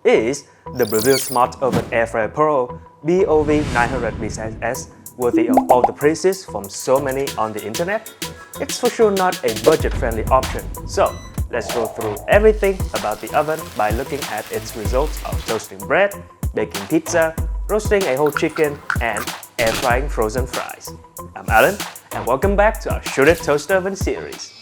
Is the Breville Smart Oven Air Fryer Pro BOV 900BSS worthy of all the praises from so many on the internet? It's for sure not a budget-friendly option, so let's go through everything about the oven by looking at its results of toasting bread, baking pizza, roasting a whole chicken, and air frying frozen fries. I'm Alan, and welcome back to our Shouldit Toaster Oven series.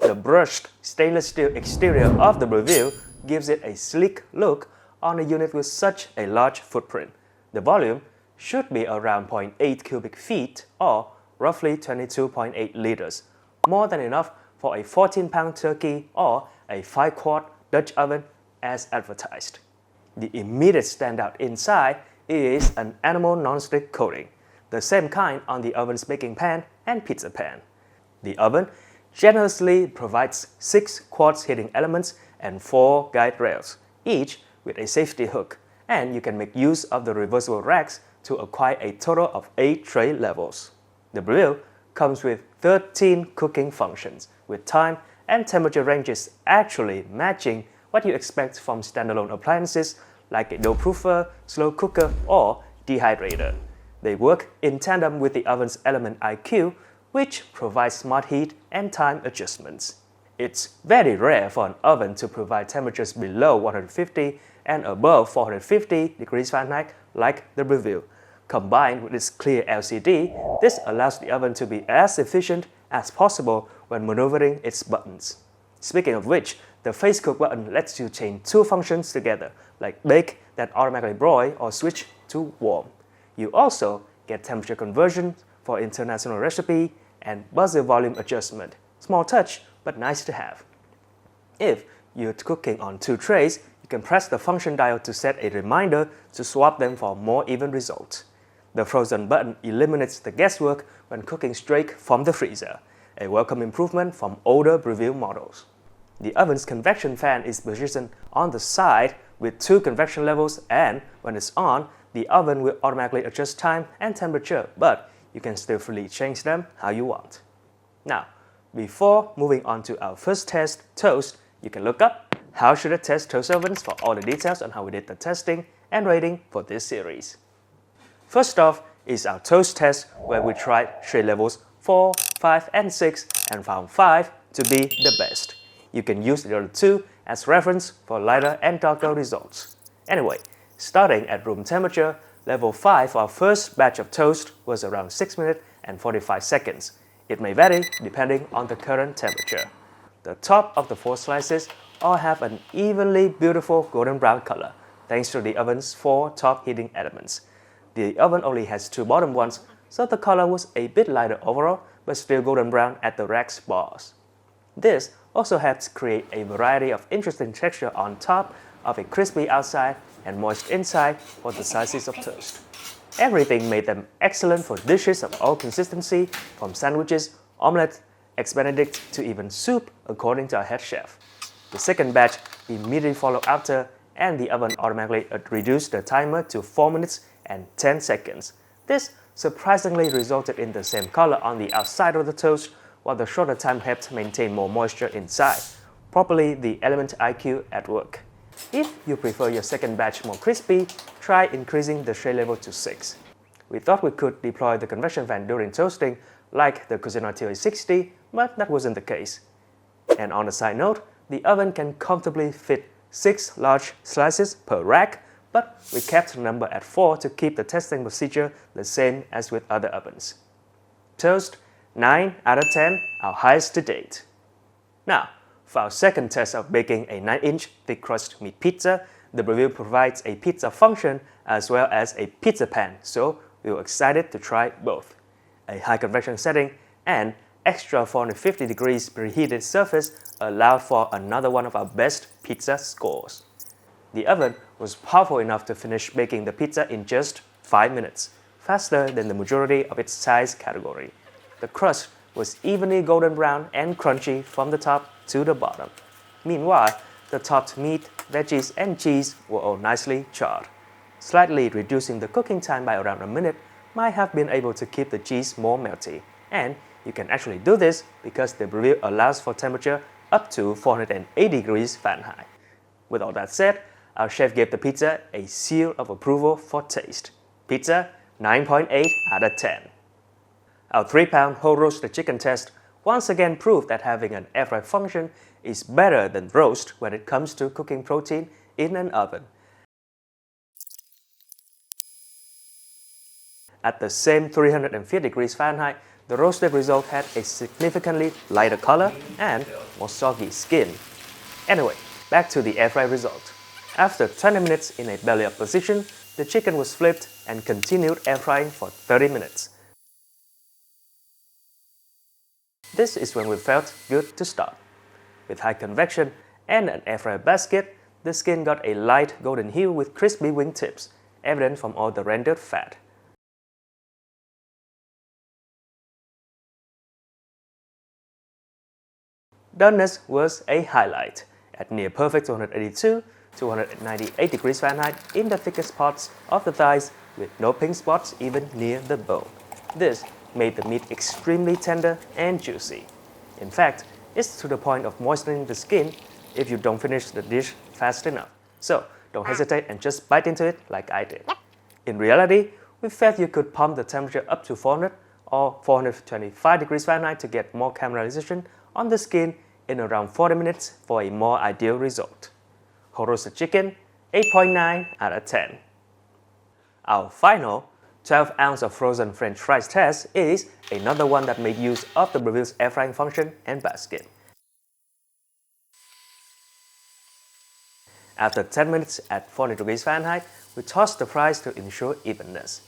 The brushed stainless steel exterior of the Breville gives it a sleek look on a unit with such a large footprint. The volume should be around 0.8 cubic feet or roughly 22.8 liters, more than enough for a 14-pound turkey or a 5-quart Dutch oven as advertised. The immediate standout inside is an enamel non-stick coating, the same kind on the oven's baking pan and pizza pan. The oven generously provides 6 quartz heating elements and 4 guide rails, each with a safety hook, and you can make use of the reversible racks to acquire a total of 8 tray levels. The Breville comes with 13 cooking functions, with time and temperature ranges actually matching what you expect from standalone appliances like a dough proofer, slow cooker, or dehydrator. They work in tandem with the oven's element IQ, which provides smart heat and time adjustments. It's very rare for an oven to provide temperatures below 150 and above 450 degrees Fahrenheit like the Breville. Combined with its clear LCD, this allows the oven to be as efficient as possible when maneuvering its buttons. Speaking of which, the face cook button lets you chain 2 functions together, like bake that automatically broil or switch to warm. You also get temperature conversion for international recipe and buzzer volume adjustment. Small touch, but nice to have. If you're cooking on 2 trays, you can press the function dial to set a reminder to swap them for more even results. The frozen button eliminates the guesswork when cooking straight from the freezer, a welcome improvement from older Breville models. The oven's convection fan is positioned on the side with 2 convection levels, and when it's on, the oven will automatically adjust time and temperature, but you can still freely change them how you want. Now, before moving on to our first test, toast, you can look up How Should I Test Toast Ovens for all the details on how we did the testing and rating for this series. First off is our toast test, where we tried tray levels 4, 5, and 6 and found 5 to be the best. You can use the other 2 as reference for lighter and darker results. Anyway, starting at room temperature, level 5 for our first batch of toast was around 6 minutes and 45 seconds. It may vary depending on the current temperature. The top of the 4 slices all have an evenly beautiful golden brown color, thanks to the oven's 4 top heating elements. The oven only has 2 bottom ones, so the color was a bit lighter overall, but still golden brown at the rack's bars. This also helps create a variety of interesting texture on top of a crispy outside and moist inside for the slices of toast. Everything made them excellent for dishes of all consistency, from sandwiches, omelette, eggs benedict to even soup, according to our head chef. The second batch immediately followed after, and the oven automatically reduced the timer to 4 minutes and 10 seconds. This surprisingly resulted in the same color on the outside of the toast, while the shorter time helped maintain more moisture inside, probably the element IQ at work. If you prefer your second batch more crispy, try increasing the tray level to 6. We thought we could deploy the convection fan during toasting like the Cuisinart TOA60, but that wasn't the case. And on a side note, the oven can comfortably fit 6 large slices per rack, but we kept the number at 4 to keep the testing procedure the same as with other ovens. Toast, 9 out of 10, our highest to date. Now, for our second test of baking a 9-inch thick crust meat pizza, the Breville provides a pizza function as well as a pizza pan, so we were excited to try both. A high convection setting and extra 450 degrees preheated surface allowed for another one of our best pizza scores. The oven was powerful enough to finish baking the pizza in just 5 minutes, faster than the majority of its size category. The crust was evenly golden brown and crunchy from the top to the bottom. Meanwhile, The topped meat, veggies, and cheese were all nicely charred. Slightly reducing the cooking time by around a minute might have been able to keep the cheese more melty. And you can actually do this because the Breville allows for temperature up to 480 degrees Fahrenheit. With all that said, our chef gave the pizza a seal of approval for taste. Pizza 9.8 out of 10. Our 3-pound whole roasted chicken test once again proved that having an air fry function is better than roast when it comes to cooking protein in an oven. At the same 350 degrees Fahrenheit, the roasted result had a significantly lighter color and more soggy skin. Anyway, back to the air fry result. After 20 minutes in a belly up position, the chicken was flipped and continued air frying for 30 minutes. This is when we felt good to start. With high convection and an air fryer basket, the skin got a light golden hue with crispy wing tips, evident from all the rendered fat. Doneness was a highlight, at near perfect 282 to 198 degrees Fahrenheit in the thickest parts of the thighs with no pink spots even near the bone. This made the meat extremely tender and juicy. In fact, it's to the point of moistening the skin if you don't finish the dish fast enough. So don't hesitate and just bite into it like I did. In reality, we felt you could pump the temperature up to 400 or 425 degrees Fahrenheit to get more caramelization on the skin in around 40 minutes for a more ideal result. Whole roasted chicken, 8.9 out of 10. Our final 12 ounce of frozen French fries test is another one that made use of the Breville's air frying function and basket. After 10 minutes at 400 degrees Fahrenheit, we tossed the fries to ensure evenness.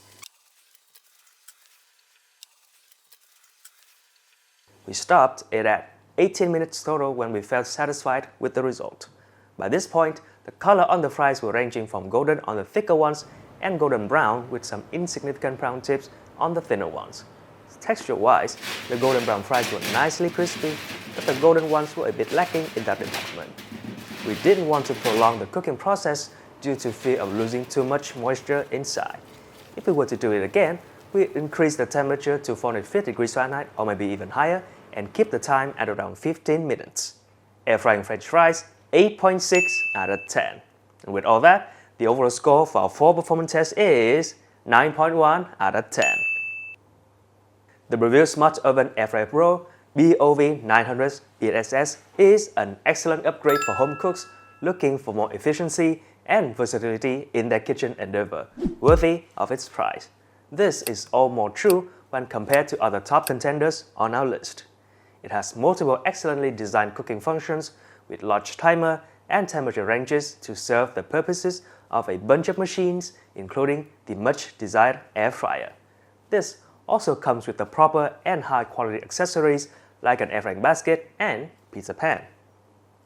We stopped it at 18 minutes total when we felt satisfied with the result. By this point, the color on the fries were ranging from golden on the thicker ones and golden brown with some insignificant brown tips on the thinner ones. Texture-wise, the golden brown fries were nicely crispy, but the golden ones were a bit lacking in that department. We didn't want to prolong the cooking process due to fear of losing too much moisture inside. If we were to do it again, we'd increase the temperature to 450 degrees Fahrenheit or maybe even higher and keep the time at around 15 minutes. Air frying French fries, 8.6 out of 10. And with all that, the overall score for our 4 performance test is 9.1 out of 10. The Breville Smart Oven Air Fryer Pro BOV 900 ESS is an excellent upgrade for home cooks looking for more efficiency and versatility in their kitchen endeavor, worthy of its price. This is all more true when compared to other top contenders on our list. It has multiple excellently designed cooking functions with large timer and temperature ranges to serve the purposes of a bunch of machines, including the much desired air fryer. This also comes with the proper and high quality accessories like an air frying basket and pizza pan.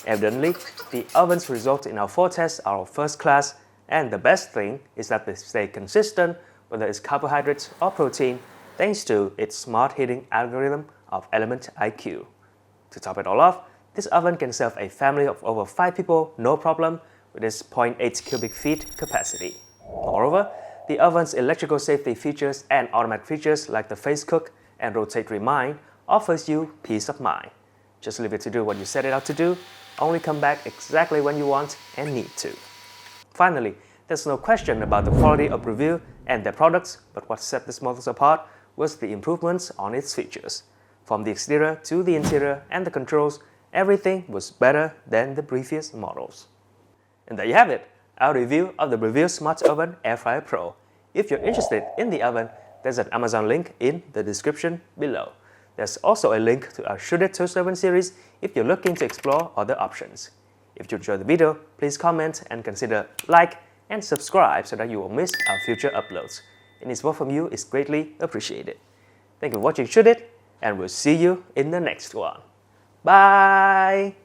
Evidently, the oven's results in our 4 tests are first class, and the best thing is that they stay consistent whether it's carbohydrates or protein thanks to its smart heating algorithm of Element IQ. To top it all off, this oven can serve a family of over 5 people no problem with its 0.8 cubic feet capacity. Moreover, the oven's electrical safety features and automatic features like the face cook and rotate remind offers you peace of mind. Just leave it to do what you set it out to do, only come back exactly when you want and need to. Finally, there's no question about the quality of Breville and their products, but what set these models apart was the improvements on its features. From the exterior to the interior and the controls, everything was better than the previous models. And there you have it, our review of the Breville Smart Oven Air Fryer Pro. If you're interested in the oven, there's an Amazon link in the description below. There's also a link to our Shouldit toast oven series if you're looking to explore other options. If you enjoyed the video, please comment and consider like and subscribe so that you won't miss our future uploads. Any support from you is greatly appreciated. Thank you for watching Shouldit, and we'll see you in the next one. Bye!